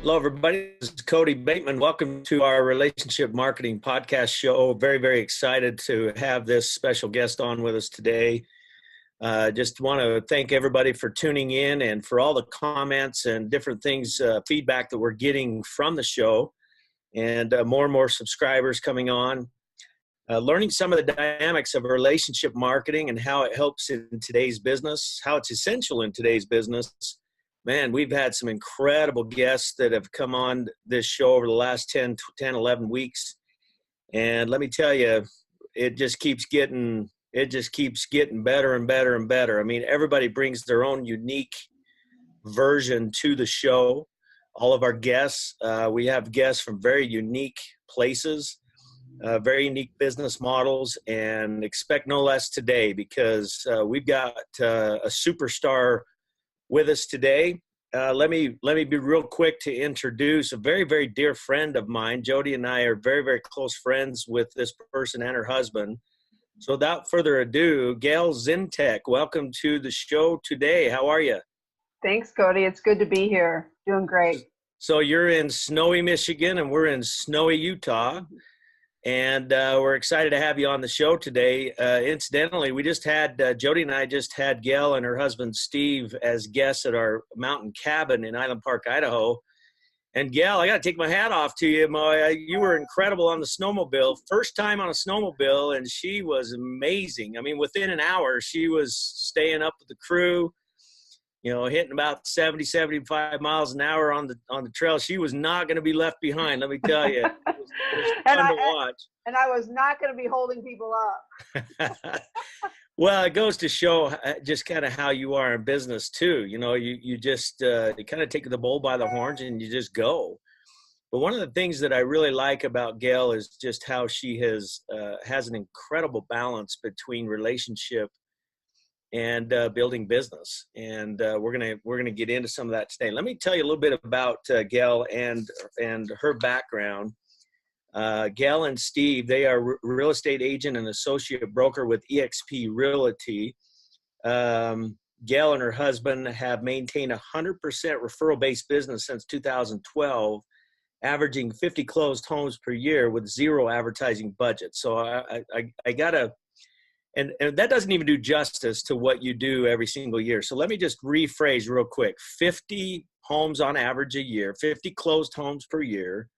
Hello, everybody. This is Cody Bateman. Welcome to our Relationship Marketing Podcast show. Very, very excited to have this special guest on with us today. Just want to thank everybody for tuning in and for all the comments and different things, feedback that we're getting from the show, and more and more subscribers coming on. Learning some of the dynamics of relationship marketing and how it helps in today's business, how it's essential in today's business. Man, we've had some incredible guests that have come on this show over the last 10, 11 weeks. And let me tell you, it just keeps getting better and better and better. I mean, everybody brings their own unique version to the show. All of our guests, we have guests from very unique places, very unique business models, and expect no less today because we've got a superstar with us today. Let me be real quick to introduce a very, very dear friend of mine. Jody and I are very, very close friends with this person and her husband. So without further ado, Gayle Zientek, welcome to the show today. How are you? Thanks, Cody. It's good to be here. Doing great. So you're in snowy Michigan and we're in snowy Utah. And we're excited to have you on the show today. Incidentally, we just had, Jody and I just had Gayle and her husband, Steve, as guests at our mountain cabin in Island Park, Idaho. And Gayle, I got to take my hat off to you. You were incredible on the snowmobile. First time on a snowmobile, and she was amazing. I mean, within an hour, she was staying up with the crew, you know, hitting about 70, 75 miles an hour on the trail. She was not going to be left behind, let me tell you. It was fun to watch. And I was not going to be holding people up. Well, it goes to show just kind of how you are in business too. You know, you just you kind of take the bull by the horns and you just go. But one of the things that I really like about Gayle is just how she has an incredible balance between relationship and building business. And we're gonna get into some of that today. Let me tell you a little bit about Gayle and her background. Gayle and Steve, they are real estate agent and associate broker with EXP Realty. Gayle and her husband have maintained 100% referral-based business since 2012, averaging 50 closed homes per year with zero advertising budget. So I gotta, and that doesn't even do justice to what you do every single year. So let me just rephrase real quick. 50 homes on average a year, 50 closed homes per year,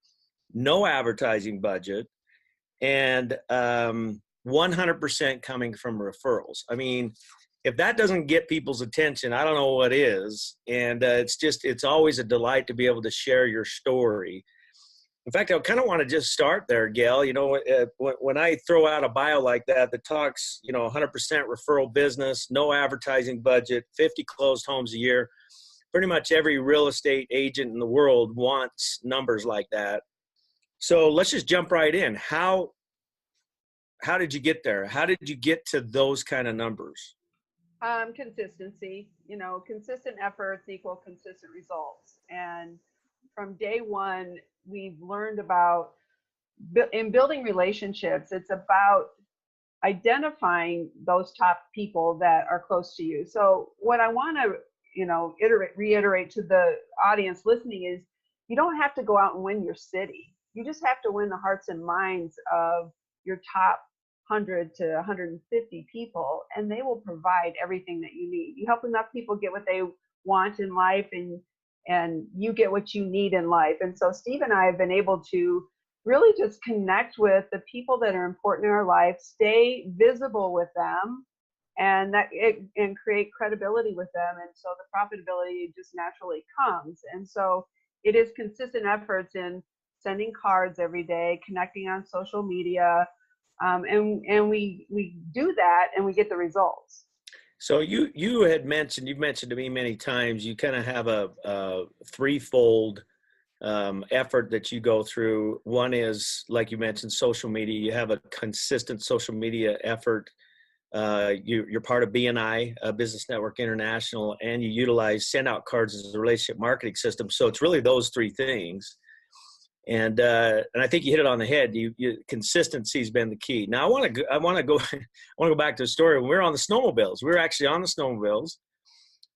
no advertising budget, and 100% coming from referrals. I mean, if that doesn't get people's attention, I don't know what is. And it's always a delight to be able to share your story. In fact, I kind of want to just start there, Gayle. You know, when I throw out a bio like that talks, you know, 100% referral business, no advertising budget, 50 closed homes a year, pretty much every real estate agent in the world wants numbers like that. So let's just jump right in. How did you get there? How did you get to those kind of numbers? Consistency, you know, consistent efforts equal consistent results. And from day one, we've learned about in building relationships, it's about identifying those top people that are close to you. So what I want to, you know, reiterate to the audience listening is you don't have to go out and win your city. You just have to win the hearts and minds of your top 100 to 150 people, and they will provide everything that you need. You help enough people get what they want in life, and you get what you need in life. And so Steve and I have been able to really just connect with the people that are important in our life, stay visible with them, and create credibility with them. And so the profitability just naturally comes. And so it is consistent efforts in sending cards every day, connecting on social media, and we do that and we get the results. So you've mentioned to me many times, you kind of have a threefold effort that you go through. One is, like you mentioned, social media. You have a consistent social media effort. You're part of BNI, Business Network International, and you utilize send out cards as a relationship marketing system. So it's really those three things. And I think you hit it on the head. Consistency has been the key. Now I want to go back to the story. When we were on the snowmobiles, we were actually on the snowmobiles,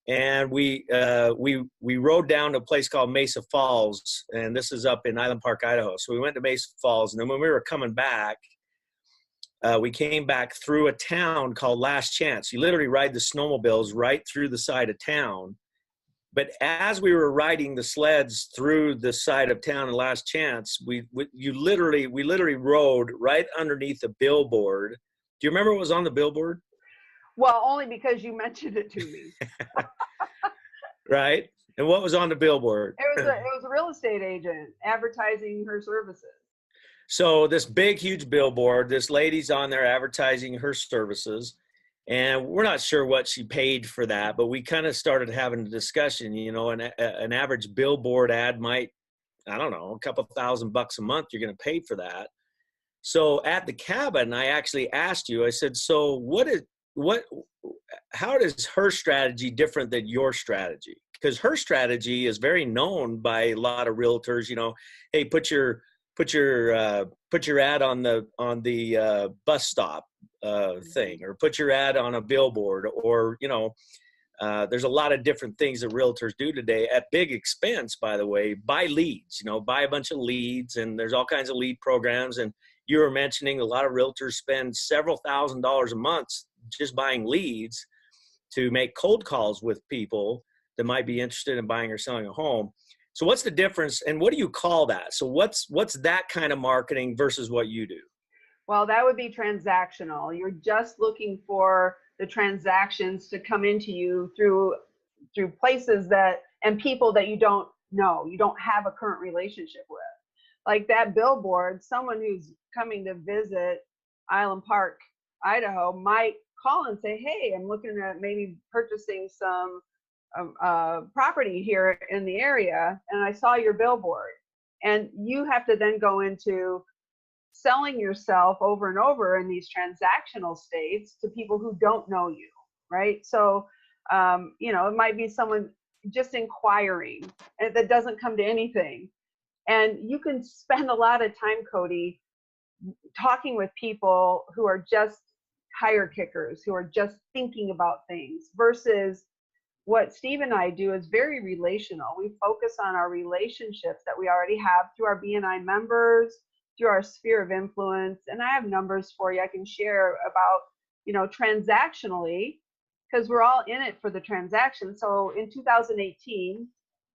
And we rode down to a place called Mesa Falls, and this is up in Island Park, Idaho. So we went to Mesa Falls, and then when we were coming back, we came back through a town called Last Chance. You literally ride the snowmobiles right through the side of town. But as we were riding the sleds through the side of town in Last Chance, we literally rode right underneath a billboard. Do you remember what was on the billboard? Well, only because you mentioned it to me. Right. And what was on the billboard? It was a real estate agent advertising her services. So this big, huge billboard, this lady's on there advertising her services, and we're not sure what she paid for that, but we kind of started having a discussion. An average billboard ad might, I don't know, a couple $1,000 a month you're going to pay for that. So at the cabin, I actually asked you, I said, so how is her strategy different than your strategy? Because her strategy is very known by a lot of realtors. Hey, put your ad on the bus stop thing, or put your ad on a billboard, or there's a lot of different things that realtors do today at big expense, by the way. Buy leads, buy a bunch of leads, and there's all kinds of lead programs. And you were mentioning a lot of realtors spend several $1,000s a month just buying leads to make cold calls with people that might be interested in buying or selling a home. So what's the difference, and what do you call that? So what's that kind of marketing versus what you do? Well, that would be transactional. You're just looking for the transactions to come into you through places and people that you don't know, you don't have a current relationship with. Like that billboard, someone who's coming to visit Island Park, Idaho might call and say, hey, I'm looking at maybe purchasing some property here in the area, and I saw your billboard. And you have to then go into selling yourself over and over in these transactional states to people who don't know you, right? So, it might be someone just inquiring that doesn't come to anything. And you can spend a lot of time, Cody, talking with people who are just tire kickers, who are just thinking about things, versus what Steve and I do is very relational. We focus on our relationships that we already have through our BNI members, through our sphere of influence. And I have numbers for you I can share about, transactionally, because we're all in it for the transaction. So in 2018,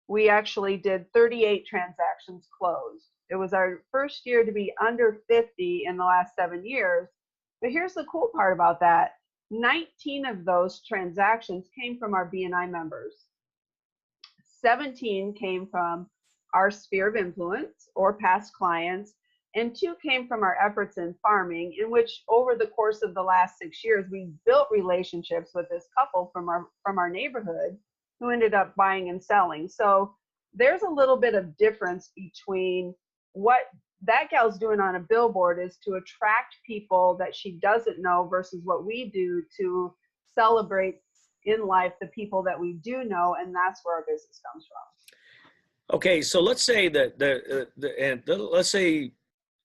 we actually did 38 transactions closed. It was our first year to be under 50 in the last 7 years. But here's the cool part about that. 19 of those transactions came from our BNI members. 17 came from our sphere of influence or past clients, and 2 came from our efforts in farming, in which over the course of the last 6 years, we built relationships with this couple from our neighborhood who ended up buying and selling. So there's a little bit of difference between what that gal's doing on a billboard is to attract people that she doesn't know, versus what we do to celebrate in life the people that we do know, and that's where our business comes from. Okay, so let's say let's say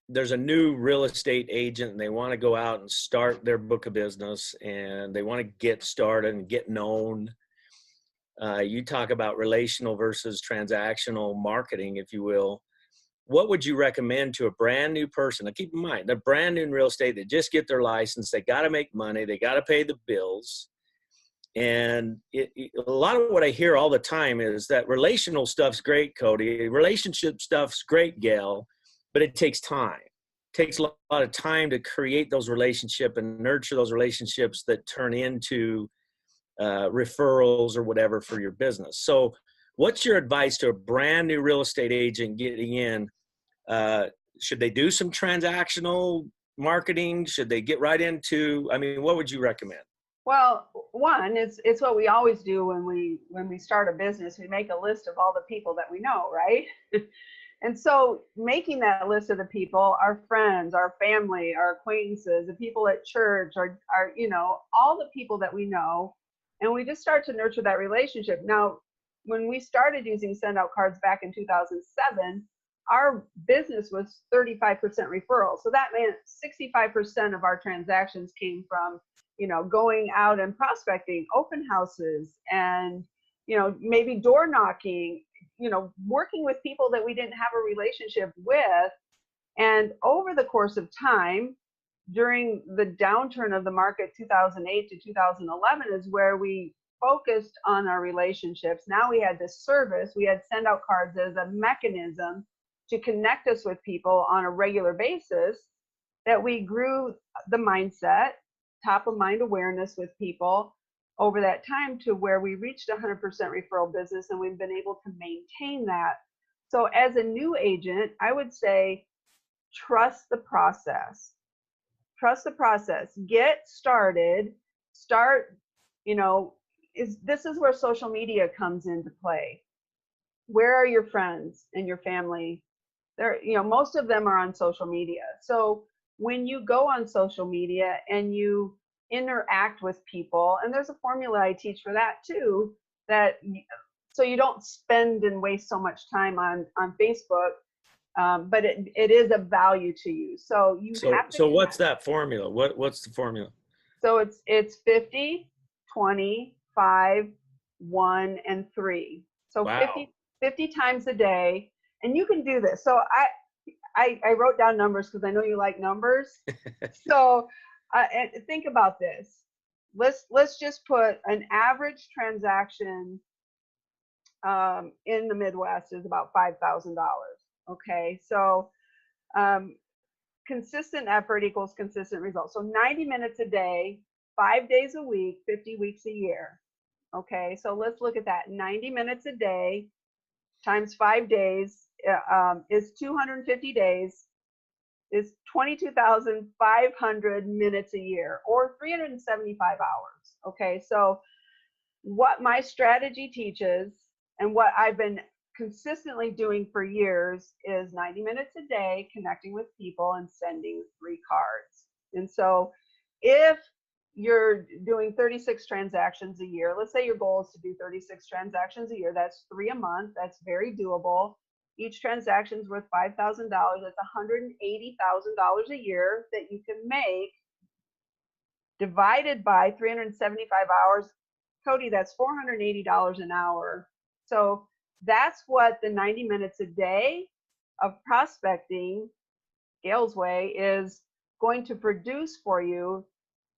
there's a new real estate agent and they want to go out and start their book of business, and they want to get started and get known. You talk about relational versus transactional marketing, if you will. What would you recommend to a brand new person? Now, keep in mind, they're brand new in real estate. They just get their license. They got to make money. They got to pay the bills. And a lot of what I hear all the time is that relational stuff's great, Cody. Relationship stuff's great, Gayle, but it takes time. It takes a lot of time to create those relationships and nurture those relationships that turn into referrals or whatever for your business. So what's your advice to a brand new real estate agent getting in? Should they do some transactional marketing? Should they get right into, what would you recommend? Well, one, it's what we always do when we start a business. We make a list of all the people that we know, right? And so making that list of the people, our friends, our family, our acquaintances, the people at church, our all the people that we know, and we just start to nurture that relationship. Now, when we started using send out cards back in 2007, our business was 35% referral. So that meant 65% of our transactions came from, going out and prospecting, open houses, and maybe door knocking, working with people that we didn't have a relationship with. And over the course of time, during the downturn of the market, 2008 to 2011, is where we focused on our relationships. Now we had this service, we had send out cards as a mechanism to connect us with people on a regular basis, that we grew the mindset, top of mind awareness with people over that time to where we reached 100% referral business, and we've been able to maintain that. So as a new agent, I would say, trust the process. Trust the process. Get started. Start, this is where social media comes into play. Where are your friends and your family? Most of them are on social media. So when you go on social media and you interact with people, and there's a formula I teach for that too, so you don't spend and waste so much time on Facebook, but it is of value to you. So you have to. So what's that formula? What's the formula? So it's 50, 20, 5, 1, and 3. So wow. 50 times a day, and you can do this. So I wrote down numbers because I know you like numbers. So think about this. Let's just put an average transaction in the Midwest is about $5,000. Okay, so consistent effort equals consistent results. So 90 minutes a day, 5 days a week, 50 weeks a year. Okay, so let's look at that. 90 minutes a day times 5 days is 250 days, is 22,500 minutes a year, or 375 hours. Okay, so what my strategy teaches and what I've been consistently doing for years is 90 minutes a day connecting with people and sending 3 cards. And so if you're doing 36 transactions a year, let's say your goal is to do 36 transactions a year, that's 3 a month. That's very doable. Each transaction is worth $5,000. That's $180,000 a year that you can make, divided by 375 hours. Cody, that's $480 an hour. So that's what the 90 minutes a day of prospecting, Gayle's way, is going to produce for you,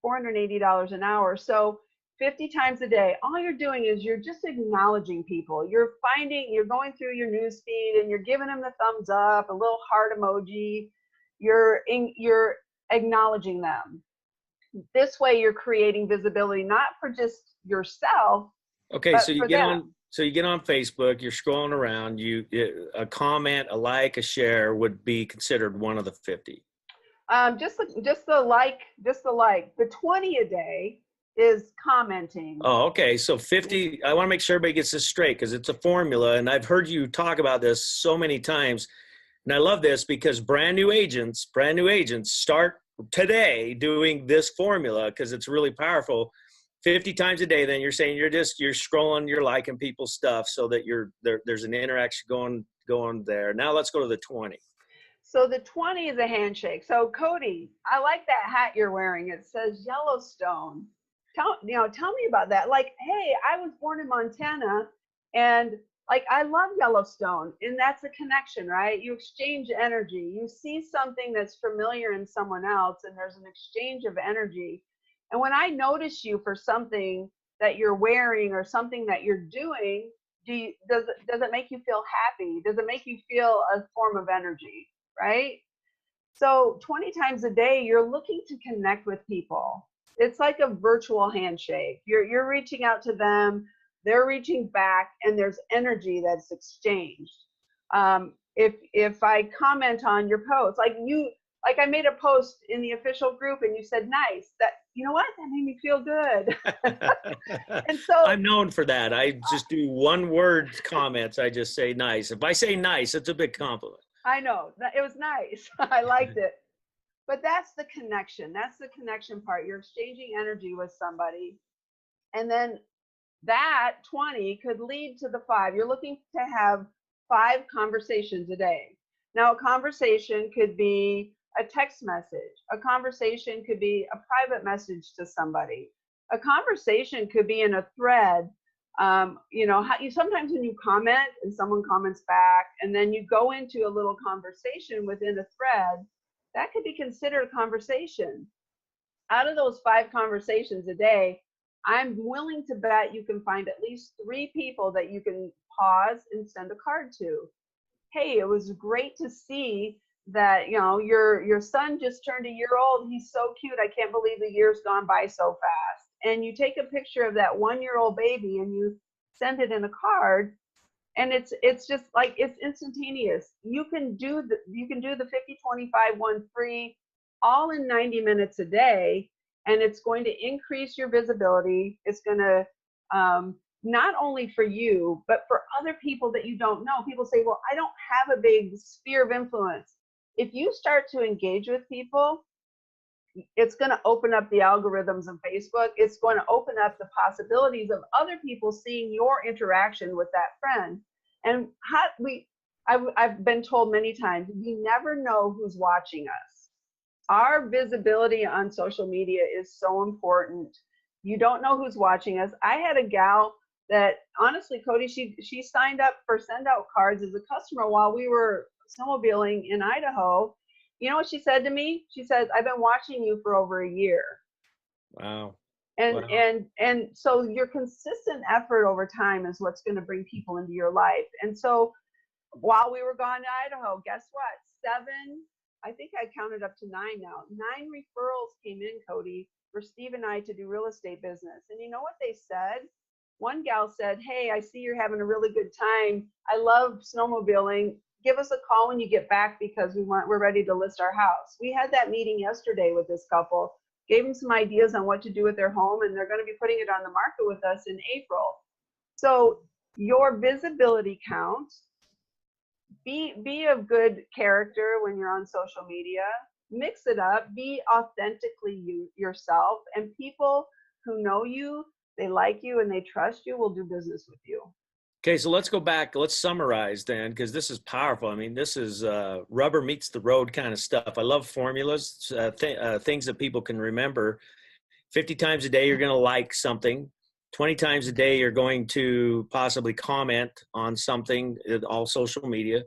$480 an hour. So 50 times a day, all you're doing is you're just acknowledging people. You're going through your news feed and you're giving them the thumbs up, a little heart emoji. You're acknowledging them. This way you're creating visibility, not for just yourself. Okay, so you get on. So you get on Facebook, you're scrolling around, a comment, a like, a share would be considered one of the 50. Just the like. The 20 a day is commenting. Oh, okay. So 50, I want to make sure everybody gets this straight because it's a formula, and I've heard you talk about this so many times. And I love this because brand new agents start today doing this formula because it's really powerful. 50 times a day, then you're saying you're scrolling, you're liking people's stuff so that there's an interaction going there. Now let's go to the 20. So the 20 is a handshake. So Cody, I like that hat you're wearing. It says Yellowstone. Tell me about that. Like, hey, I was born in Montana, and like I love Yellowstone, and that's a connection, right? You exchange energy. You see something that's familiar in someone else, and there's an exchange of energy. And when I notice you for something that you're wearing or something that you're doing, does it make you feel happy? Does it make you feel a form of energy, right? So 20 times a day, you're looking to connect with people. It's like a virtual handshake. You're reaching out to them, they're reaching back, and there's energy that's exchanged. If I comment on your post, like I made a post in the official group and you said nice, that, you know what, that made me feel good. And so I'm known for that. I just do one word comments. I just say nice. If I say nice, it's a big compliment. I know, it was nice. I liked it. But that's the connection. That's the connection part. You're exchanging energy with somebody. And then that 20 could lead to the 5. You're looking to have 5 conversations a day. Now, a conversation could be a text message. A conversation could be a private message to somebody. A conversation could be in a thread You know, how you sometimes when you comment and someone comments back, and then you go into a little conversation within a thread, that could be considered a conversation. Out of those 5 conversations a day, I'm willing to bet you can find at least 3 people that you can pause and send a card to. Hey, it was great to see that, you know, your son just turned a year old. He's so cute. I can't believe the year's gone by so fast. And you take a picture of that 1-year-old baby and you send it in a card, and it's just like, it's instantaneous. You can do the 50, 25, 1 free, all in 90 minutes a day, and it's going to increase your visibility. It's going to not only for you, but for other people that you don't know. People say, well, I don't have a big sphere of influence. If you start to engage with people, it's going to open up the algorithms of Facebook. It's going to open up the possibilities of other people seeing your interaction with that friend. And I've been told many times, we never know who's watching us. Our visibility on social media is so important. You don't know who's watching us. I had a gal that, honestly, Cody, she signed up for send out cards as a customer while we were snowmobiling in Idaho. You know what she said to me? She says, I've been watching you for over a year. Wow. And Wow. and so your consistent effort over time is what's going to bring people into your life. And so while we were gone to Idaho, guess what? 7, I think I counted up to 9 now. 9 referrals came in, Cody, for Steve and I to do real estate business. And you know what they said? One gal said, hey, I see you're having a really good time. I love snowmobiling. Give us a call when you get back because we're ready to list our house. We had that meeting yesterday with this couple, gave them some ideas on what to do with their home, and they're going to be putting it on the market with us in April. So your visibility counts. Be of good character when you're on social media. Mix it up. Be authentically yourself, and people who know you, they like you, and they trust you will do business with you. Okay, so let's go back. Let's summarize then, because this is powerful. I mean, this is rubber meets the road kind of stuff. I love formulas, things that people can remember. 50 times a day, you're going to like something. 20 times a day, you're going to possibly comment on something, all social media.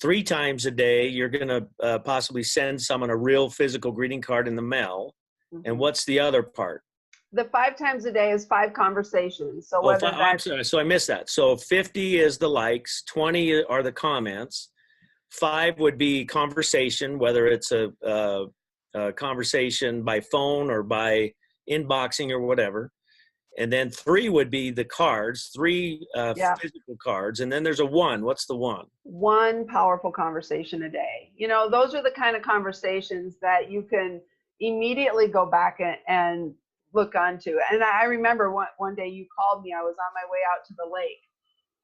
3 times a day, you're going to possibly send someone a real physical greeting card in the mail. Mm-hmm. And what's the other part? The 5 times a day is 5 conversations. So whether I'm sorry. So I missed that. So 50 is the likes, 20 are the comments, 5 would be conversation, whether it's a conversation by phone or by inboxing or whatever. And then 3 would be the cards, 3 physical cards. And then there's a 1. What's the 1? 1 powerful conversation a day. You know, those are the kind of conversations that you can immediately go back and look onto. And I remember one day you called me. I was on my way out to the lake,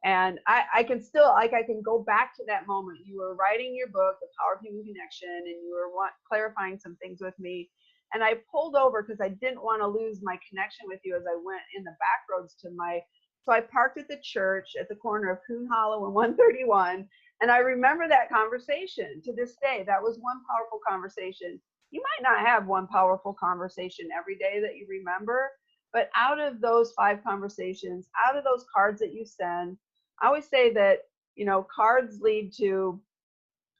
and I can still, like, I can go back to that moment. You were writing your book, The Power of Human Connection, and you were clarifying some things with me. And I pulled over because I didn't want to lose my connection with you as I went in the back roads so I parked at the church at the corner of Coon Hollow and 131. And I remember that conversation to this day. That was 1 powerful conversation. You might not have 1 powerful conversation every day that you remember, but out of those 5 conversations, out of those cards that you send, I always say that, you know, cards lead to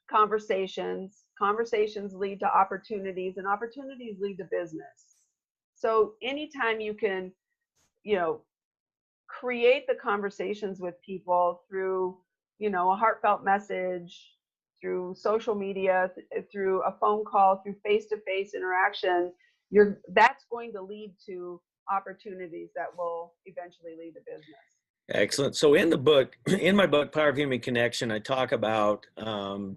conversations, conversations lead to opportunities, and opportunities lead to business. So anytime you can, you know, create the conversations with people through, you know, a heartfelt message, through social media, through a phone call, through face-to-face interaction, that's going to lead to opportunities that will eventually lead to business. Excellent. So in my book, Power of Human Connection, I talk about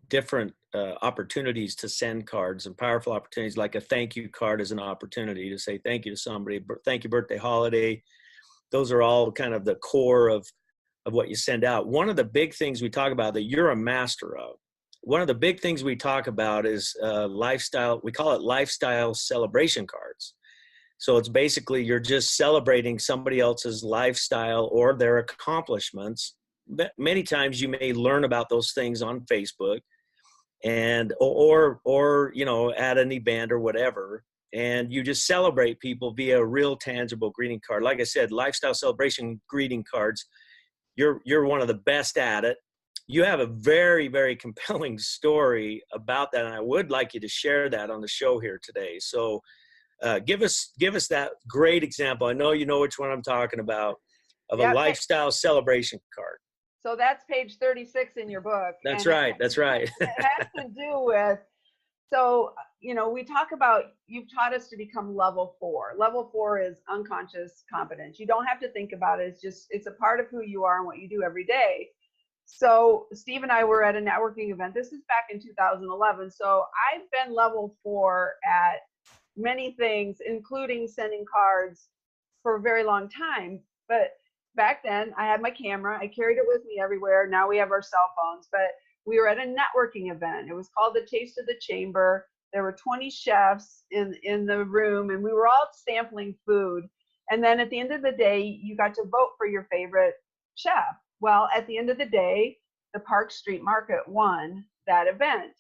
different opportunities to send cards, and powerful opportunities, like a thank you card is an opportunity to say thank you to somebody, thank you birthday, holiday. Those are all kind of the core of what you send out. One of the big things we talk about that you're a master of, one of the big things we talk about is lifestyle. We call it lifestyle celebration cards. So it's basically you're just celebrating somebody else's lifestyle or their accomplishments. Many times you may learn about those things on Facebook, and or you know, at an event or whatever. and you just celebrate people via a real tangible greeting card. Like I said, lifestyle celebration greeting cards, you're one of the best at it. You have a very, very compelling story about that, and I would like you to share that on the show here today. So give us that great example. I know you know which one I'm talking about, of a Yeah. lifestyle celebration card. So that's page 36 in your book. That's and right. That's right. it has to do with, so, we talk about, you've taught us to become level 4. Level 4 is unconscious competence. You don't have to think about it. It's a part of who you are and what you do every day. So Steve and I were at a networking event. This is back in 2011. So I've been level 4 at many things, including sending cards, for a very long time. But back then I had my camera. I carried it with me everywhere. Now we have our cell phones. But we were at a networking event. It was called the Taste of the Chamber. There were 20 chefs in the room, and we were all sampling food. And then at the end of the day, you got to vote for your favorite chef. Well, at the end of the day, the Park Street Market won that event.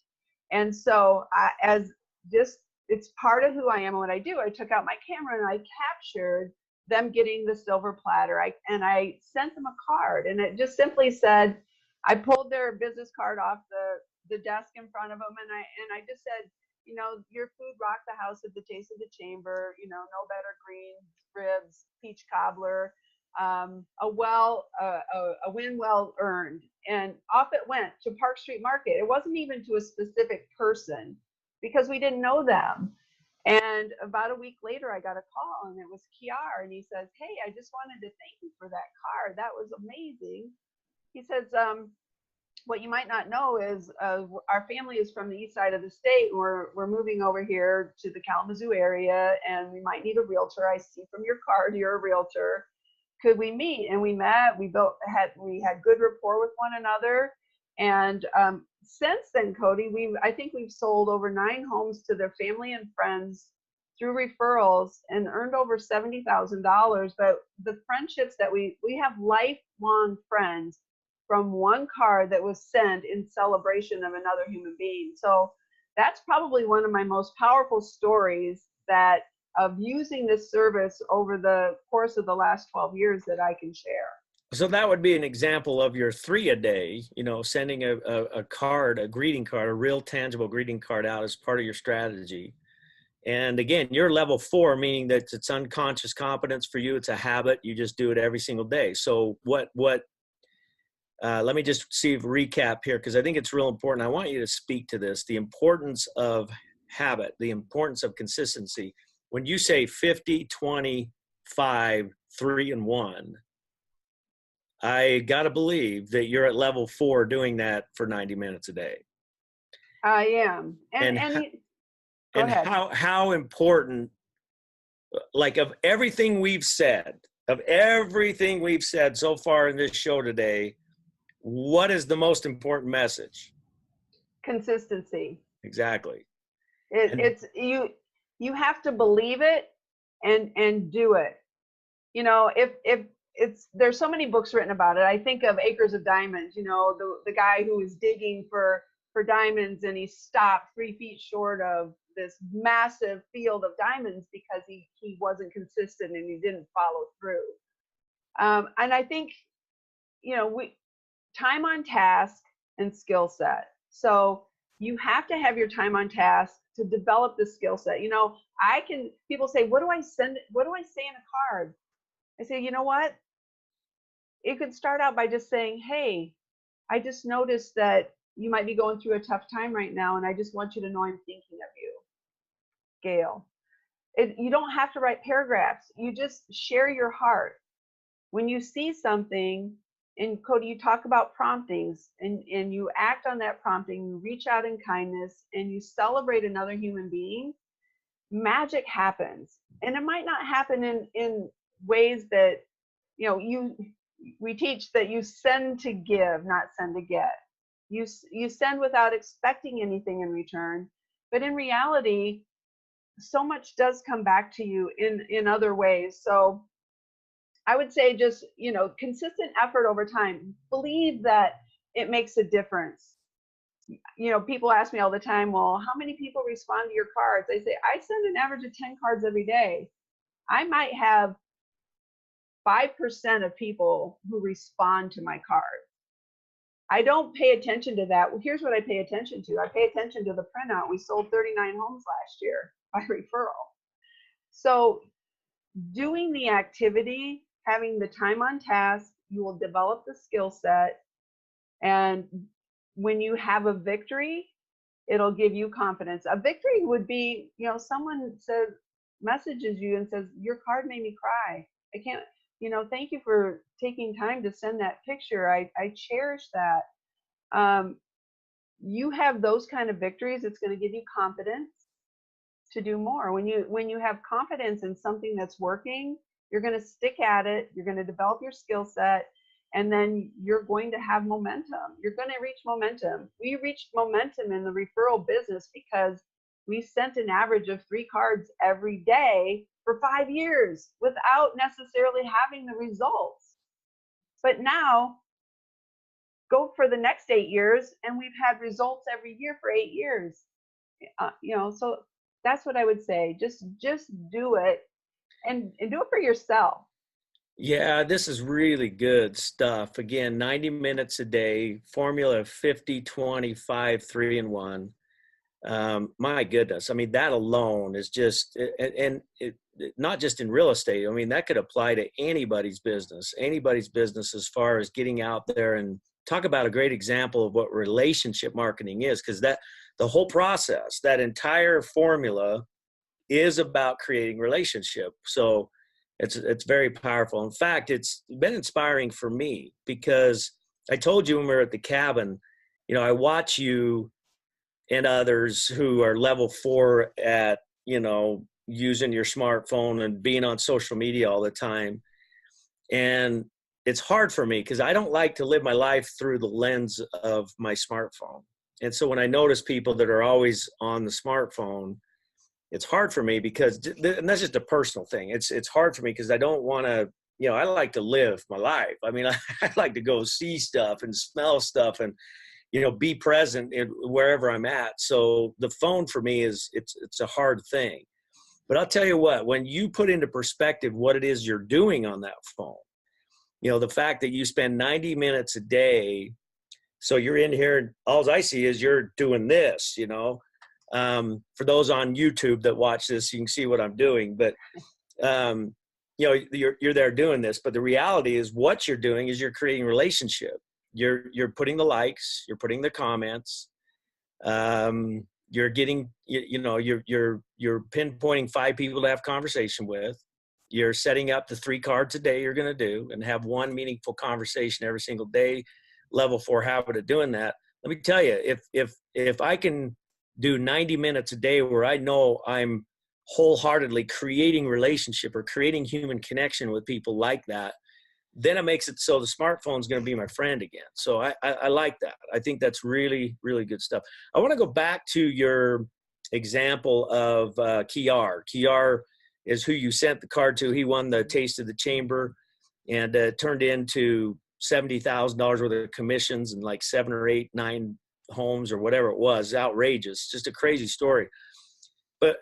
And so it's part of who I am and what I do. I took out my camera and I captured them getting the silver platter. And I sent them a card, and it just simply said, I pulled their business card off the desk in front of them, and I just said, your food rocked the house at the Taste of the Chamber. No better greens, ribs, peach cobbler, a win well earned. And off it went to Park Street Market. It wasn't even to a specific person because we didn't know them. And about a week later, I got a call, and it was Kiar, and he says, hey, I just wanted to thank you for that card. That was amazing. He says, what you might not know is our family is from the east side of the state. We're moving over here to the Kalamazoo area, and we might need a realtor. I see from your card you're a realtor. Could we meet? And we met. We had good rapport with one another. And since then, Cody, I think we've sold over 9 homes to their family and friends through referrals and earned over $70,000. But the friendships that we have lifelong friends from one card that was sent in celebration of another human being. So that's probably one of my most powerful stories of using this service over the course of the last 12 years that I can share. So that would be an example of your 3 a day, sending a card, a greeting card, a real tangible greeting card out as part of your strategy. And again, you're level 4, meaning that it's unconscious competence for you. It's a habit. You just do it every single day. So let me just recap here, because I think it's real important. I want you to speak to this, the importance of habit, the importance of consistency. When you say 50, 20, 5, 3, and 1, I got to believe that you're at level 4 doing that for 90 minutes a day. I am. Go ahead. How important, like of everything we've said so far in this show today, what is the most important message? Consistency. Exactly. It's you have to believe it and do it. If there's so many books written about it. I think of Acres of Diamonds, the guy who was digging for diamonds, and he stopped 3 feet short of this massive field of diamonds because he wasn't consistent and he didn't follow through. And I think, time on task and skill set. So you have to have your time on task to develop the skill set. People say, what do I say in a card? I say, you know what? You could start out by just saying, hey, I just noticed that you might be going through a tough time right now, and I just want you to know I'm thinking of you, Gayle. You don't have to write paragraphs. You just share your heart. When you see something, and Cody, you talk about promptings, and you act on that prompting, you reach out in kindness, and you celebrate another human being, magic happens. And it might not happen in ways that, we teach that you send to give, not send to get. You send without expecting anything in return. But in reality, so much does come back to you in other ways. So I would say just, consistent effort over time. Believe that it makes a difference. People ask me all the time, well, how many people respond to your cards? I say, I send an average of 10 cards every day. I might have 5% of people who respond to my card. I don't pay attention to that. Well, here's what I pay attention to. I pay attention to the printout. We sold 39 homes last year by referral. So doing the activity, having the time on task, you will develop the skill set. And when you have a victory, it'll give you confidence. A victory would be, someone messages you and says, your card made me cry. I can't, thank you for taking time to send that picture. I cherish that. You have those kind of victories, it's going to give you confidence to do more. When you have confidence in something that's working, you're going to stick at it. You're going to develop your skill set, and then you're going to have momentum. You're going to reach momentum. We reached momentum in the referral business because we sent an average of 3 cards every day for 5 years without necessarily having the results. But now, go for the next 8 years, and we've had results every year for 8 years. So that's what I would say. Just do it, and do it for yourself. Yeah, this is really good stuff. Again, 90 minutes a day, formula 50, 25, 3 and 1. My goodness. I mean, that alone is just, and not just in real estate. I mean, that could apply to anybody's business as far as getting out there and talk about a great example of what relationship marketing is, because the whole process, that entire formula is about creating relationship. So it's very powerful. In fact, it's been inspiring for me because I told you when we were at the cabin, I watch you and others who are level 4 at, using your smartphone and being on social media all the time. And it's hard for me because I don't like to live my life through the lens of my smartphone. And so when I notice people that are always on the smartphone, it's hard for me because, and that's just a personal thing. It's hard for me because I don't want to, I like to live my life. I mean, I like to go see stuff and smell stuff and, be present in wherever I'm at. So the phone for me it's a hard thing. But I'll tell you what, when you put into perspective what it is you're doing on that phone, the fact that you spend 90 minutes a day, so you're in here and all I see is you're doing this, for those on YouTube that watch this, you can see what I'm doing, but you're there doing this, but the reality is what you're doing is you're creating relationship. You're putting the likes, you're putting the comments, you're getting, you're pinpointing 5 people to have conversation with. You're setting up the 3 cards a day you're going to do and have one meaningful conversation every single day. Level 4 habit of doing that. Let me tell you, if I can do 90 minutes a day where I know I'm wholeheartedly creating relationship or creating human connection with people like that, then it makes it so the smartphone is going to be my friend again. So I like that. I think that's really, really good stuff. I want to go back to your example of Kiar. Kiar is who you sent the card to. He won the Taste of the Chamber and turned into $70,000 worth of commissions and like 7 or 8, 9 homes or whatever it was. Outrageous. Just a crazy story. But,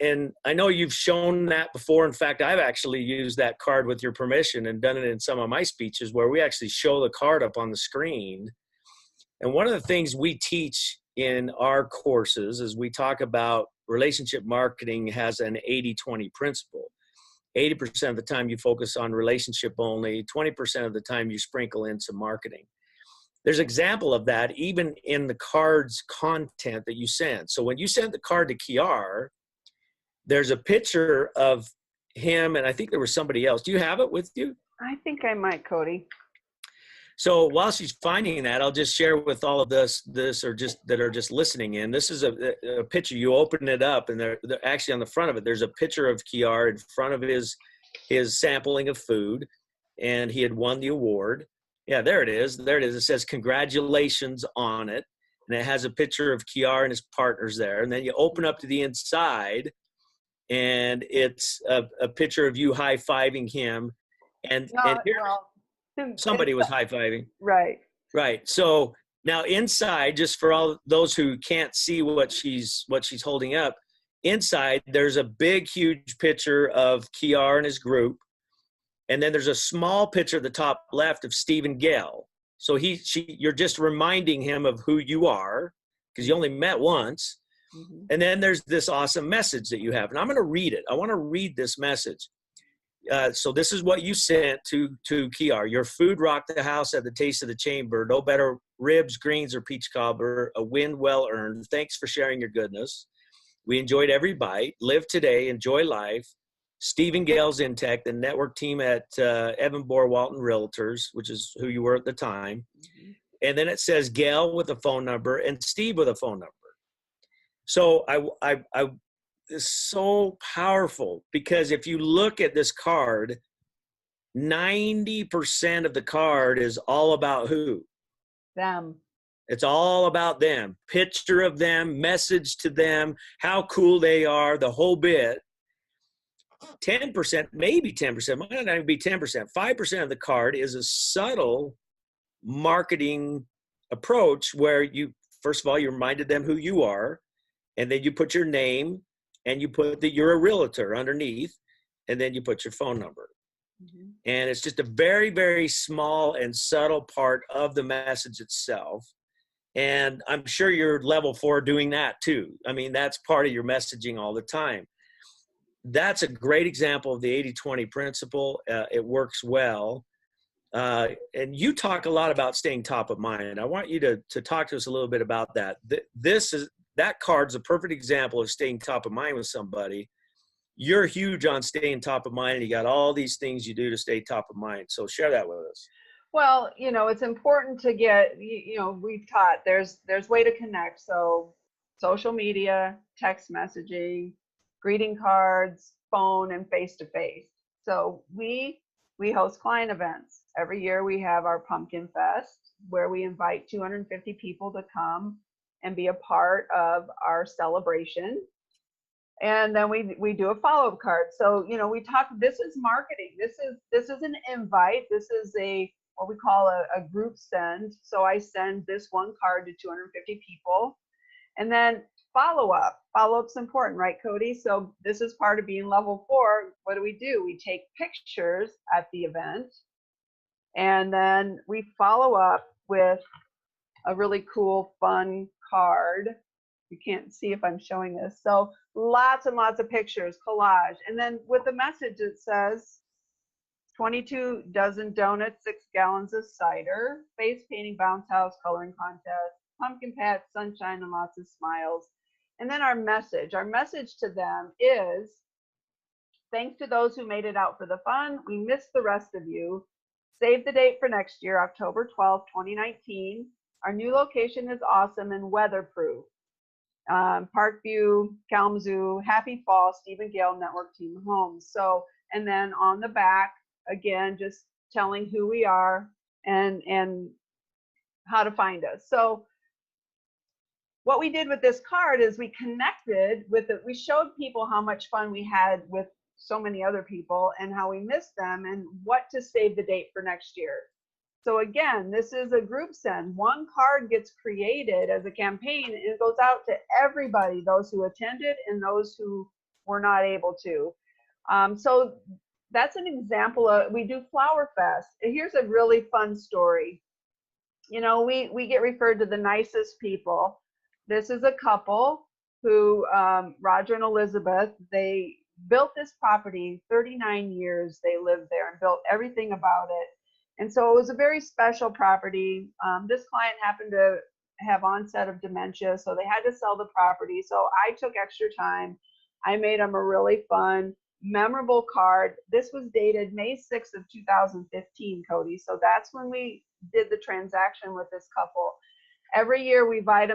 and I know you've shown that before. In fact, I've actually used that card with your permission and done it in some of my speeches where we actually show the card up on the screen. And one of the things we teach in our courses is we talk about relationship marketing has an 80-20 principle. 80% of the time you focus on relationship only, 20% of the time you sprinkle in some marketing. There's an example of that even in the card's content that you send. So when you sent the card to Kiar, there's a picture of him, and I think there was somebody else. Do you have it with you? I think I might, Cody. So while she's finding that, I'll just share with all of this or just that are just listening in. This is a picture. You open it up, and they're actually on the front of it. There's a picture of Kiar in front of his sampling of food, and he had won the award. Yeah, there it is. There it is. It says congratulations on it. And it has a picture of Kiar and his partners there. And then you open up to the inside and it's a picture of you high-fiving him. And, somebody was high-fiving. Right. Right. So Now inside, just for all those who can't see what she's holding up, inside there's a big, huge picture of Kiar and his group. And then there's a small picture at the top left of Steve and Gayle. So you're just reminding him of who you are, because you only met once. Mm-hmm. And then there's this awesome message that you have. And I'm going to read it. I want to read this message. So this is what you sent to Kiar. Your food rocked the house at the taste of the chamber. No better ribs, greens, or peach cobbler. A win well earned. Thanks for sharing your goodness. We enjoyed every bite. Live today. Enjoy life. Steve and Gayle Zientek, the network team at Evan Bohr Walton Realtors, which is who you were at the time. Mm-hmm. And then it says Gayle with a phone number and Steve with a phone number. So it's so powerful, because if you look at this card, 90% of the card is all about who? Them. It's all about them. Picture of them, message to them, how cool they are, the whole bit. 10%, maybe 10%, might not even be 10%. 5% of the card is a subtle marketing approach where you, first of all, you reminded them who you are, and then you put your name and you put that you're a realtor underneath, and then you put your phone number. Mm-hmm. And it's just a very, very small and subtle part of the message itself. And I'm sure you're level 4 doing that too. I mean, that's part of your messaging all the time. That's a great example of the 80-20 principle. It works well. And you talk a lot about staying top of mind. I want you to talk to us a little bit about that. That card's a perfect example of staying top of mind with somebody. You're huge on staying top of mind, and you got all these things you do to stay top of mind. So share that with us. Well, it's important to get, we've taught there's way to connect. So social media, text messaging, greeting cards, phone, and face-to-face. So we host client events. Every year we have our Pumpkin Fest, where we invite 250 people to come and be a part of our celebration. And then we do a follow-up card. So, we talk, this is marketing. This is an invite. This is what we call a group send. So I send this one card to 250 people. And then follow-up's important, right, Cody? So this is part of being level 4. What do? We take pictures at the event, and then we follow up with a really cool, fun card. You can't see if I'm showing this. So lots and lots of pictures, collage. And then with the message, it says 22 dozen donuts, 6 gallons of cider, face painting, bounce house, coloring contest, pumpkin patch, sunshine, and lots of smiles. And then our message to them is, thanks to those who made it out for the fun. We miss the rest of you. Save the date for next year, October 12th, 2019. Our new location is awesome and weatherproof. Parkview, Kalamazoo, Happy Fall, Steve and Gayle Network Team Homes. So, and then on the back, again, just telling who we are and how to find us. So what we did with this card is we connected with it. We showed people how much fun we had with so many other people and how we missed them and what to save the date for next year. So again, this is a group send. One card gets created as a campaign and it goes out to everybody, those who attended and those who were not able to. So that's an example of, we do Flower Fest. Here's a really fun story. We get referred to the nicest people. This is a couple who, Roger and Elizabeth, they built this property, 39 years they lived there and built everything about it. And so it was a very special property. This client happened to have onset of dementia, so they had to sell the property. So I took extra time. I made them a really fun, memorable card. This was dated May 6th of 2015, Cody. So that's when we did the transaction with this couple. Every year we invite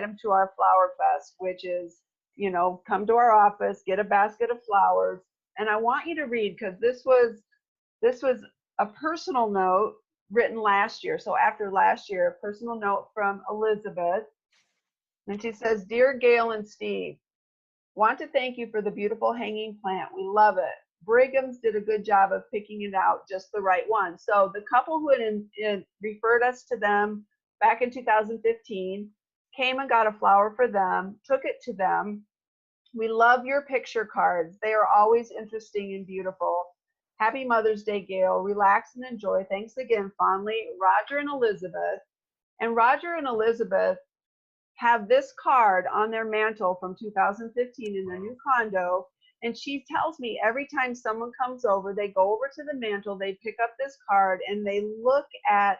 them to our Flower Fest, which is, come to our office, get a basket of flowers. And I want you to read, because this was a personal note written last year. So after last year, a personal note from Elizabeth. And she says, "Dear Gayle and Steve, want to thank you for the beautiful hanging plant. We love it. Brigham's did a good job of picking it out, just the right one." So the couple who had referred us to them back in 2015, came and got a flower for them, took it to them. We love your picture cards. They are always interesting and beautiful. Happy Mother's Day, Gayle. Relax and enjoy. Thanks again, fondly, Roger and Elizabeth. And Roger and Elizabeth have this card on their mantle from 2015 in their new condo. And she tells me every time someone comes over, they go over to the mantle, they pick up this card, and they look at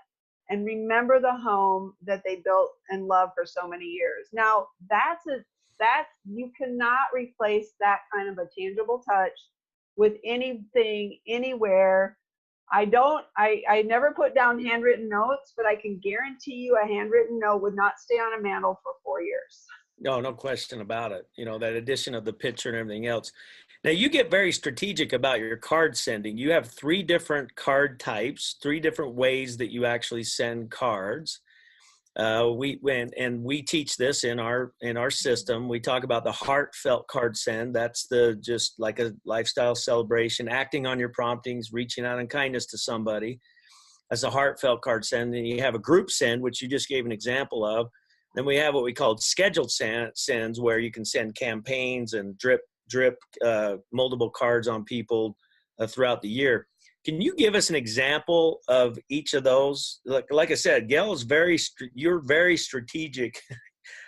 and remember the home that they built and loved for so many years. Now, you cannot replace that kind of a tangible touch with anything, anywhere. I never put down handwritten notes, but I can guarantee you a handwritten note would not stay on a mantle for 4 years. No question about it. You know, that addition of the picture and everything else. Now, you get very strategic about your card sending. You have 3 different card types, 3 different ways that you actually send cards. We teach this in our system. We talk about the heartfelt card send. That's just like a lifestyle celebration, acting on your promptings, reaching out in kindness to somebody. That's a heartfelt card send. Then you have a group send, which you just gave an example of. Then we have what we call scheduled sends, where you can send campaigns and drip multiple cards on people throughout the year. Can you give us an example of each of those? Like I said, Gayle is you're very strategic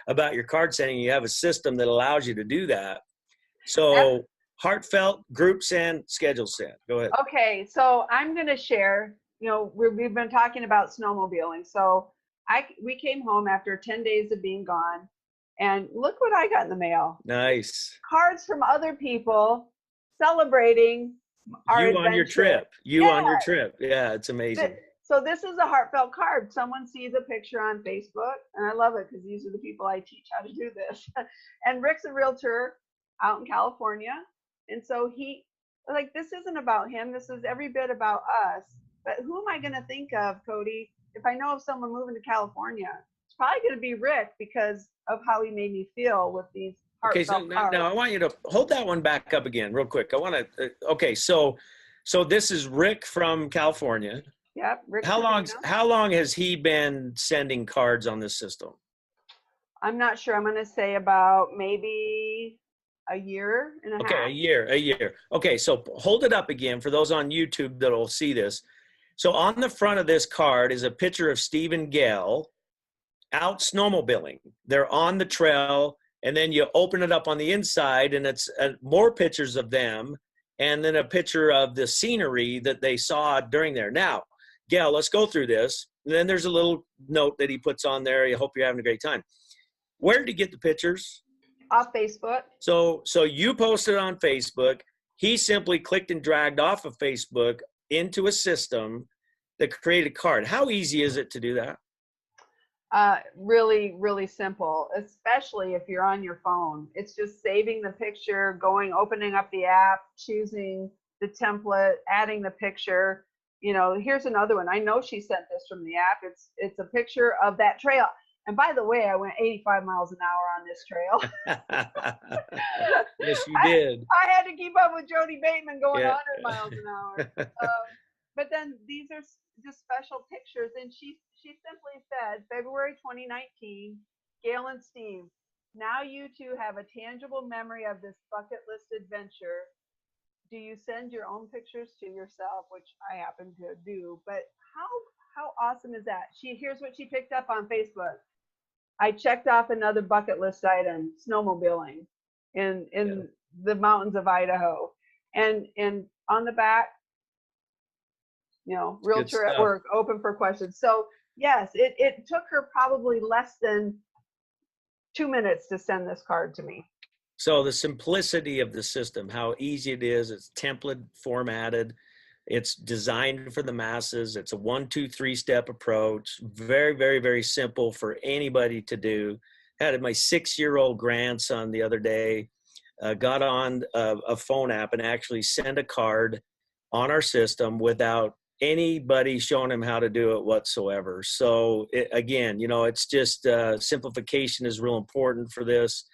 about your card sending. You have a system that allows you to do that. So heartfelt, group send, schedule send. Go ahead. Okay, so I'm going to share, we've been talking about snowmobiling. So we came home after 10 days of being gone, and look what I got in the mail. Nice. Cards from other people celebrating our adventure. On your trip. On your trip. Yeah, it's amazing. So this is a heartfelt card. Someone sees a picture on Facebook, and I love it because these are the people I teach how to do this. And Rick's a realtor out in California. And so this isn't about him. This is every bit about us. But who am I going to think of, Cody, if I know of someone moving to California? It's probably going to be Rick because of how he made me feel with these. Okay, so now I want you to hold that one back up again real quick. I want to, okay, so this is Rick from California. Yep. Rick. How long has he been sending cards on this system? I'm not sure. I'm going to say about maybe a year and a half. Okay, a year. Okay, so hold it up again for those on YouTube that'll see this. So on the front of this card is a picture of Steve and Gayle out snowmobiling. They're on the trail. And then you open it up on the inside, and it's more pictures of them, and then a picture of the scenery that they saw during there. Now, Gayle, let's go through this. And then there's a little note that he puts on there. I hope you're having a great time. Where did he get the pictures? Off Facebook. So you posted on Facebook. He simply clicked and dragged off of Facebook into a system that created a card. How easy is it to do that? Really, really simple, especially if you're on your phone. It's just saving the picture, opening up the app, choosing the template, adding the picture. Here's another one. I know she sent this from the app. It's a picture of that trail. And by the way, I went 85 miles an hour on this trail. Yes, you did. I had to keep up with Jody Bateman going 100 miles an hour. But then these are just special pictures. And she simply said, February 2019, Gayle and Steve, now you two have a tangible memory of this bucket list adventure. Do you send your own pictures to yourself, which I happen to do, but how awesome is that? Here's what she picked up on Facebook. I checked off another bucket list item, snowmobiling in the mountains of Idaho. And on the back, realtor at work, open for questions. So yes, it took her probably less than 2 minutes to send this card to me. So the simplicity of the system, how easy it is, it's template formatted, it's designed for the masses, it's a 1, 2, 3 step approach, very, very, very simple for anybody to do. Had my 6-year-old grandson the other day, got on a phone app and actually sent a card on our system without anybody showing him how to do it whatsoever. So again, it's just simplification is real important for this,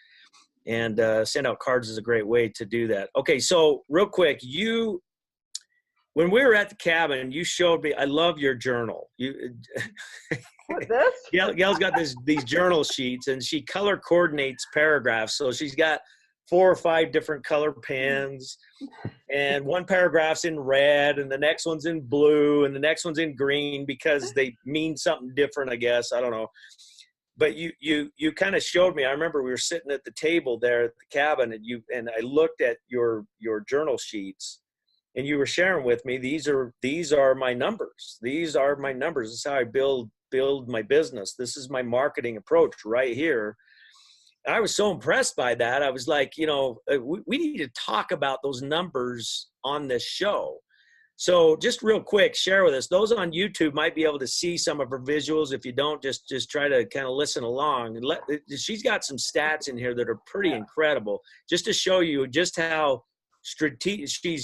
and send out cards is a great way to do that. Okay, so real quick, you when we were at the cabin, you showed me, I love your journal. What, this? Gayle's got these journal sheets, and she color coordinates paragraphs. So she's got 4 or 5 different color pens, and one paragraph's in red, and the next one's in blue, and the next one's in green because they mean something different, I guess. I don't know. But you kind of showed me. I remember we were sitting at the table there at the cabin, and I looked at your journal sheets, and you were sharing with me, these are my numbers. These are my numbers. This is how I build my business. This is my marketing approach right here. I was so impressed by that. I was like, we need to talk about those numbers on this show. So just real quick, share with us. Those on YouTube might be able to see some of her visuals. If you don't, just try to kind of listen along. She's got some stats in here that are pretty incredible, just to show you just how strategic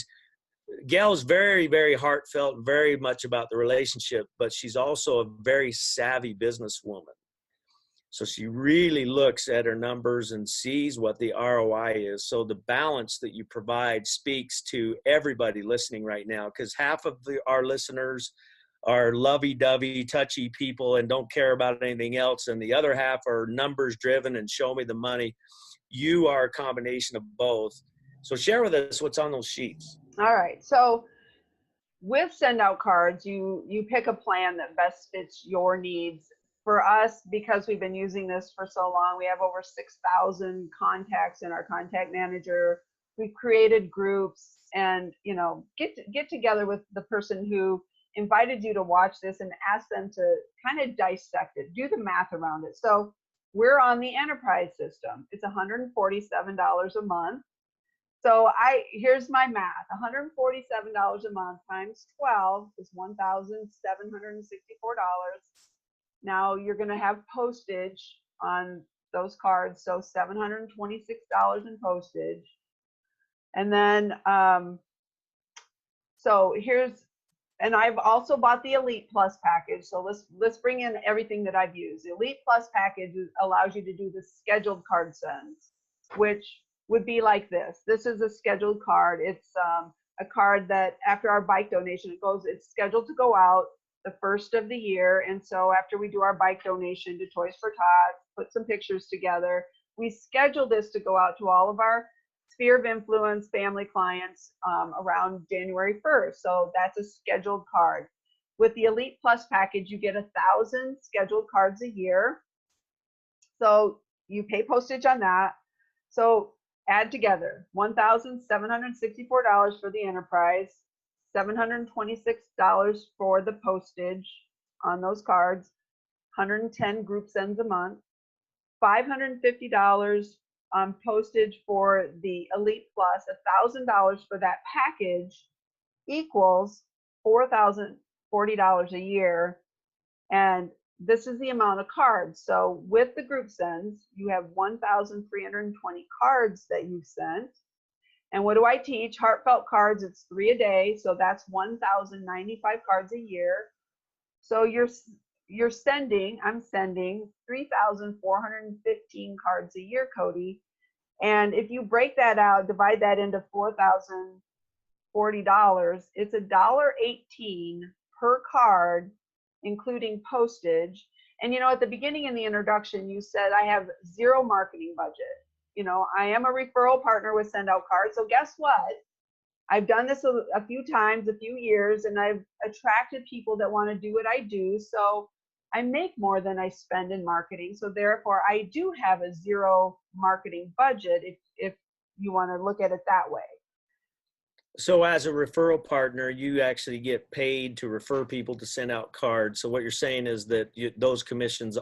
Gayle's very, very heartfelt, very much about the relationship, but she's also a very savvy businesswoman. So she really looks at her numbers and sees what the ROI is. So the balance that you provide speaks to everybody listening right now, because half of our listeners are lovey-dovey, touchy people and don't care about anything else. And the other half are numbers driven and show me the money. You are a combination of both. So share with us what's on those sheets. All right. So with send out cards, you pick a plan that best fits your needs. For us, because we've been using this for so long, we have over 6,000 contacts in our contact manager. We've created groups, and get together with the person who invited you to watch this and ask them to kind of dissect it, do the math around it. So we're on the enterprise system. It's $147 a month. So here's my math. $147 a month times 12 is $1,764. Now you're going to have postage on those cards, so $726 in postage. And then, and I've also bought the Elite Plus package. So let's bring in everything that I've used. The Elite Plus package allows you to do the scheduled card sends, which would be like this. This is a scheduled card. It's a card that after our bike donation, it's scheduled to go out the first of the year. And so after we do our bike donation to Toys for Tots, put some pictures together, we schedule this to go out to all of our sphere of influence family clients around January 1st. So that's a scheduled card. With the Elite Plus package, you get 1,000 scheduled cards a year. So you pay postage on that. So add together $1,764 for the enterprise, $726 for the postage on those cards, 110 group sends a month, $550 on postage for the Elite Plus, $1,000 for that package equals $4,040 a year. And this is the amount of cards. So with the group sends, you have 1,320 cards that you've sent. And what do I teach? Heartfelt cards, it's 3 a day. So that's 1,095 cards a year. So I'm sending 3,415 cards a year, Cody. And if you break that out, divide that into $4,040, it's $1.18 per card, including postage. And at the beginning in the introduction, you said I have zero marketing budget. I am a referral partner with Send Out Cards. So guess what? I've done this a few times, a few years, and I've attracted people that want to do what I do. So I make more than I spend in marketing. So therefore, I do have a zero marketing budget if you want to look at it that way. So as a referral partner, you actually get paid to refer people to send out cards. So what you're saying is that those commissions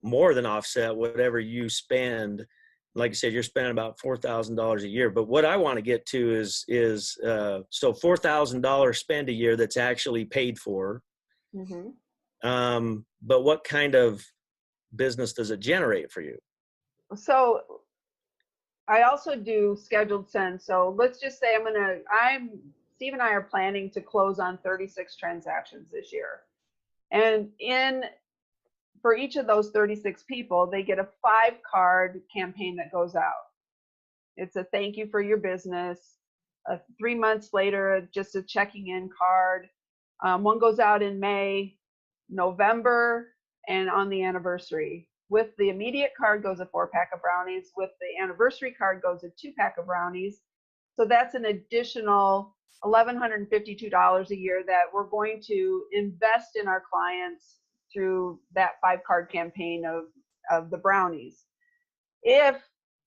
more than offset whatever you spend. Like I said, you're spending about $4,000 a year. But what I want to get to is so $4,000 spend a year that's actually paid for. Mm-hmm. But what kind of business does it generate for you? So I also do scheduled sends. So let's just say Steve and I are planning to close on 36 transactions this year. And for each of those 36 people, they get a 5-card campaign that goes out. It's a thank you for your business. 3 months later, just a checking in card. One goes out in May, November, and on the anniversary. With the immediate card goes a 4-pack of brownies. With the anniversary card goes a 2-pack of brownies. So that's an additional $1,152 a year that we're going to invest in our clients through that 5-card campaign of the brownies. If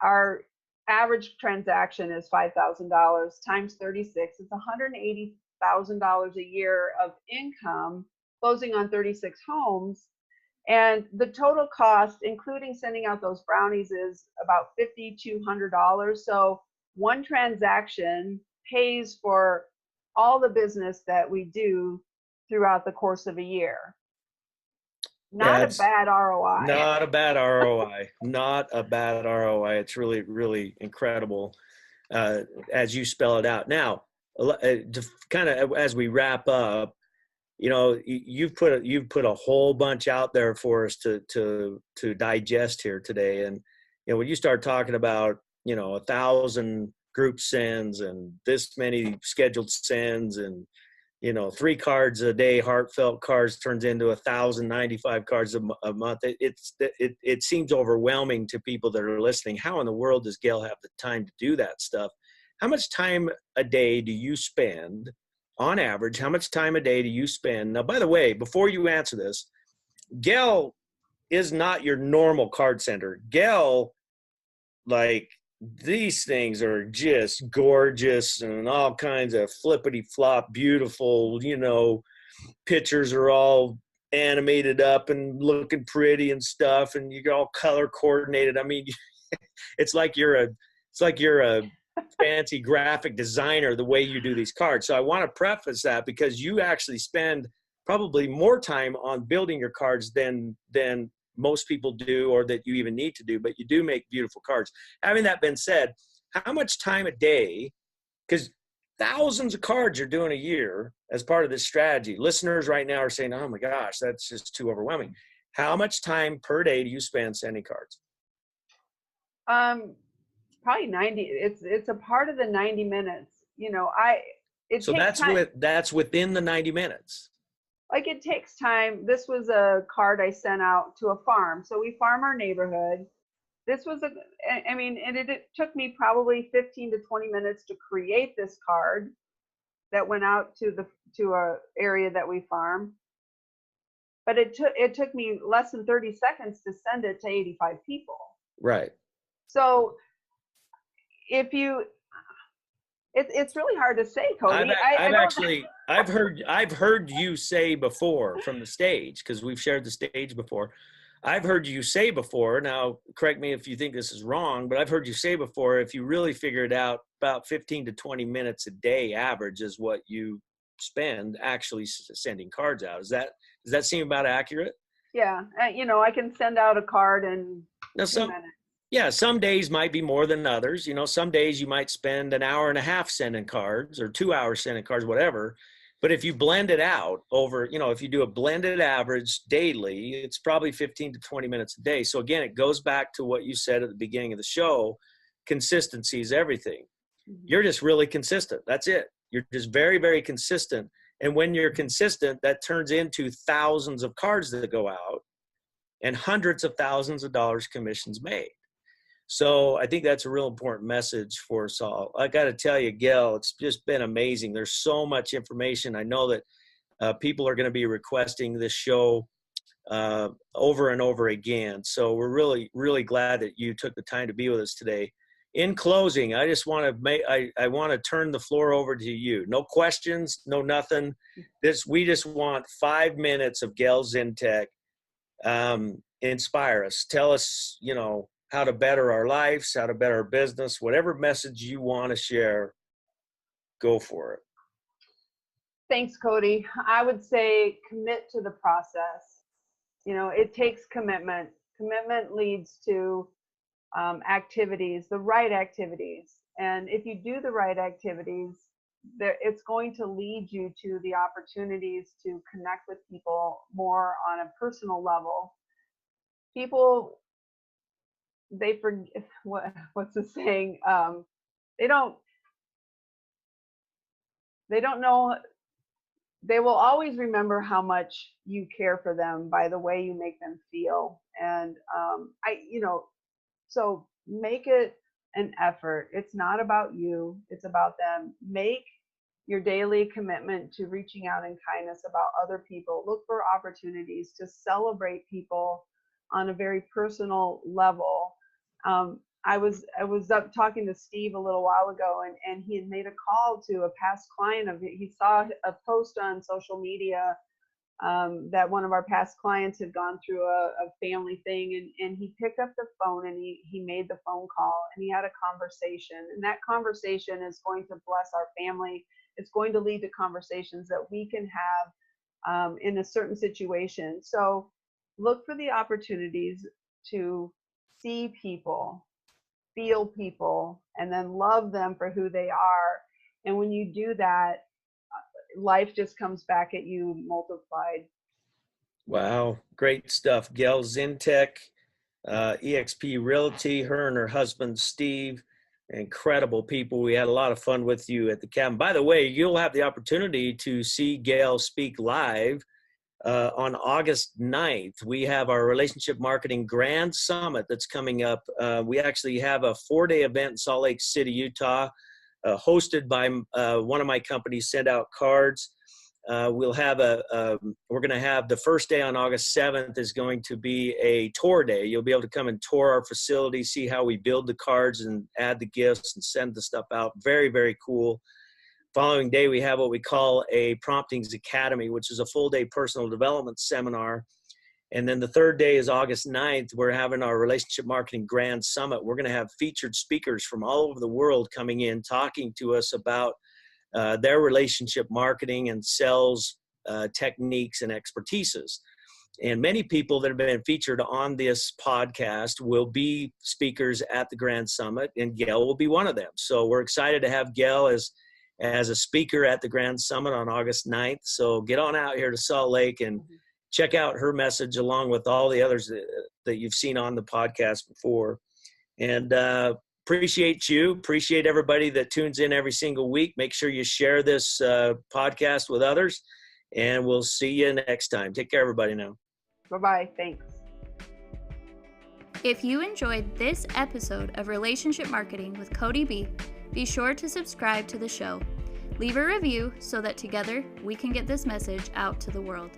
our average transaction is $5,000 times 36, it's $180,000 a year of income closing on 36 homes. And the total cost, including sending out those brownies, is about $5,200. So one transaction pays for all the business that we do throughout the course of a year. Not a bad ROI. Not a bad ROI. Not a bad ROI. It's really, really incredible as you spell it out. Now, kind of as we wrap up, you know, you've put a whole bunch out there for us to digest here today. And, you know, when you start talking about, you know, 1,000 group sends and this many scheduled sends and, you know, 3 cards a day, heartfelt cards turns into 1,095 cards a month. It seems overwhelming to people that are listening. How in the world does Gayle have the time to do that stuff? How much time a day do you spend? On average, how much time a day do you spend? Now, by the way, before you answer this, Gayle is not your normal card sender. Gayle, like, these things are just gorgeous and all kinds of flippity flop, beautiful, you know, pictures are all animated up and looking pretty and stuff. And you're all color coordinated. I mean, it's like you're a fancy graphic designer the way you do these cards. So I want to preface that because you actually spend probably more time on building your cards than most people do or that you even need to do, but you do make beautiful cards. Having that been said, how much time a day, because thousands of cards you're doing a year as part of this strategy. Listeners right now are saying, oh my gosh, that's just too overwhelming. How much time per day do you spend sending cards? Probably 90. It's a part of the 90 minutes. You know, so that's within the 90 minutes. Like, it takes time. This was a card I sent out to a farm. So we farm our neighborhood. This was it took me probably 15 to 20 minutes to create this card that went out to a area that we farm. But it took me less than 30 seconds to send it to 85 people. Right. So it's really hard to say, Cody. I've heard you say before from the stage, because we've shared the stage before. I've heard you say before, now correct me if you think this is wrong, but I've heard you say before, if you really figure it out, about 15 to 20 minutes a day average is what you spend actually sending cards out. Does that seem about accurate? Yeah. You know, I can send out a card in 2 minutes. Yeah, some days might be more than others. You know, some days you might spend an hour and a half sending cards or 2 hours sending cards, whatever. But if you blend it out over, you know, if you do a blended average daily, it's probably 15 to 20 minutes a day. So again, it goes back to what you said at the beginning of the show. Consistency is everything. Mm-hmm. You're just really consistent. That's it. You're just very, very consistent. And when you're consistent, that turns into thousands of cards that go out and hundreds of thousands of dollars commissions made. So I think that's a real important message for us all. I got to tell you, Gayle, it's just been amazing. There's so much information. I know that people are going to be requesting this show over and over again. So we're really, really glad that you took the time to be with us today. In closing, I just want to I want to turn the floor over to you. No questions, no nothing. We just want 5 minutes of Gayle Zientek. Inspire us. Tell us, you know, how to better our lives, how to better our business, whatever message you want to share, go for it. Thanks, Cody. I would say commit to the process. You know, it takes commitment. Commitment leads to activities, the right activities. And if you do the right activities, it's going to lead you to the opportunities to connect with people more on a personal level. People, they forget, what's the saying? they don't know, they will always remember how much you care for them by the way you make them feel. And so make it an effort. It's not about you, it's about them. Make your daily commitment to reaching out in kindness about other people. Look for opportunities to celebrate people on a very personal level. I was up talking to Steve a little while ago, and he had made a call to a past client of it. He saw a post on social media that one of our past clients had gone through a family thing, and he picked up the phone and he made the phone call, and he had a conversation, and that conversation is going to bless our family. It's going to lead to conversations that we can have in a certain situation. So look for the opportunities to see people, feel people, and then love them for who they are. And when you do that, life just comes back at you multiplied. Wow, great stuff. Gayle Zientek, EXP Realty, her and her husband, Steve, incredible people. We had a lot of fun with you at the cabin. By the way, you'll have the opportunity to see Gayle speak live on August 9th. We have our Relationship Marketing Grand Summit that's coming up. We actually have a 4-day event in Salt Lake City, Utah, hosted by one of my companies, Send Out Cards. We'll have we're going to have the first day on August 7th is going to be a tour day. You'll be able to come and tour our facility, see how we build the cards and add the gifts and send the stuff out. Very, very cool. Following day, we have what we call a Promptings Academy, which is a full-day personal development seminar. And then the third day is August 9th. We're having our Relationship Marketing Grand Summit. We're going to have featured speakers from all over the world coming in, talking to us about their relationship marketing and sales techniques and expertises. And many people that have been featured on this podcast will be speakers at the Grand Summit, and Gayle will be one of them. So we're excited to have Gayle as a speaker at the Grand Summit on August 9th. So get on out here to Salt Lake and check out her message along with all the others that you've seen on the podcast before. And appreciate you. Appreciate everybody that tunes in every single week. Make sure you share this podcast with others, and we'll see you next time. Take care, everybody, now. Bye-bye. Thanks. If you enjoyed this episode of Relationship Marketing with Cody B, be sure to subscribe to the show. Leave a review so that together we can get this message out to the world.